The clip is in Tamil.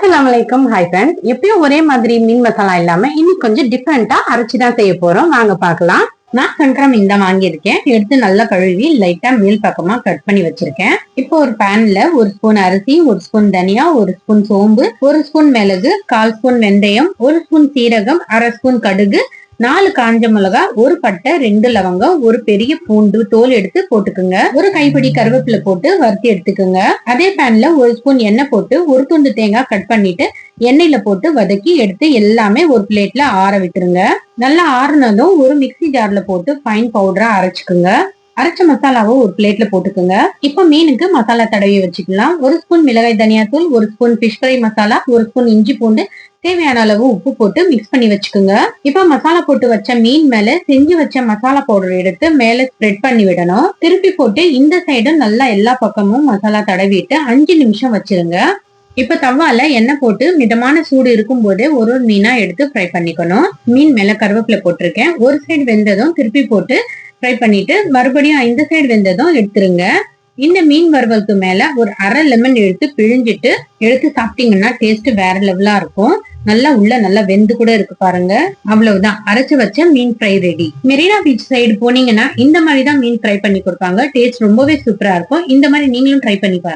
அஸ்ஸலாமு அலைக்கும். Hi friends. எப்பயும் ஒரே மாதிரி மீன் மசாலா இல்லாம இன்னைக்கு கொஞ்சம் டிஃப்ரெண்டா அரைச்சுதான் செய்ய போறோம். வாங்க பார்க்கலாம். நான் சங்கரா மீன் தான் வாங்கியிருக்கேன். எடுத்து நல்லா கழுவி லைட்டா மேல் பக்கமா கட் பண்ணி வச்சிருக்கேன். இப்போ ஒரு பேன்ல ஒரு ஸ்பூன் அரிசி, ஒரு ஸ்பூன் தனியா, ஒரு ஸ்பூன் சோம்பு, ஒரு ஸ்பூன் மிளகு, 1/4 ஸ்பூன் வெந்தயம், ஒரு ஸ்பூன் சீரகம், 1/2 ஸ்பூன் கடுகு, 4 காஞ்ச மிளகா, ஒரு பட்டை, 2 லவங்கம், ஒரு பெரிய பூண்டு தோல் எடுத்து போட்டுக்குங்க. ஒரு கைப்பிடி கருவேப்பிலை போட்டு வறுத்தி எடுத்துக்குங்க. அதே பேன்ல ஒரு ஸ்பூன் எண்ணெய் போட்டு ஒரு துண்டு தேங்காய் கட் பண்ணிட்டு எண்ணெயில போட்டு வதக்கி எடுத்து எல்லாமே ஒரு பிளேட்ல ஆற விட்டுருங்க. நல்லா ஆறுனதும் ஒரு மிக்சி ஜார்ல போட்டு ஃபைன் பவுடரா அரைச்சுக்குங்க. அரைச்ச மசாலாவை ஒரு பிளேட்ல போட்டுக்குங்க. இப்ப மீனுக்கு மசாலா தடவி வச்சுக்கலாம். ஒரு ஸ்பூன் மிளகாய் தனியாத்தூள், ஒரு ஸ்பூன் ஃபிஷ் ஃப்ரை மசாலா, ஒரு ஸ்பூன் இஞ்சி பூண்டு, தேவையான அளவு உப்பு போட்டு மிக்ஸ் பண்ணி வச்சுக்கோங்க. இப்ப மசாலா போட்டு வச்ச மீன் மேல செஞ்சு வச்ச மசாலா பவுடர் எடுத்து மேல ஸ்ப்ரெட் பண்ணி விடணும். திருப்பி போட்டு இந்த சைடு நல்லா எல்லா பக்கமும் மசாலா தடவிட்டு 5 நிமிஷம் வச்சிருங்க. இப்ப தவால எண்ணெய் போட்டு மிதமான சூடு இருக்கும் போதே ஒரு மீனா எடுத்து ஃப்ரை பண்ணிக்கணும். மீன் மேல கருவேப்பிலை போட்டிருக்கேன். ஒரு சைடு வெந்ததும் திருப்பி போட்டு ஃப்ரை பண்ணிட்டு மறுபடியும் இந்த சைடு வெந்ததும் எடுத்துருங்க. இந்த மீன் வறுவலுக்கு மேல ஒரு அரை லெமன் எடுத்து பிழிஞ்சிட்டு எடுத்து சாப்பிட்டீங்கன்னா டேஸ்ட் வேற லெவலா இருக்கும். நல்லா உள்ள நல்லா வெந்து கூட இருக்கு பாருங்க. அவ்வளவுதான், அரைச்சு வச்ச மீன் ஃப்ரை ரெடி. மெரினா பீச் சைடு போனீங்கன்னா இந்த மாதிரி தான் மீன் ஃப்ரை பண்ணி கொடுப்பாங்க. டேஸ்ட் ரொம்பவே சூப்பரா இருக்கும். இந்த மாதிரி நீங்களும் ட்ரை பண்ணி பாருங்க.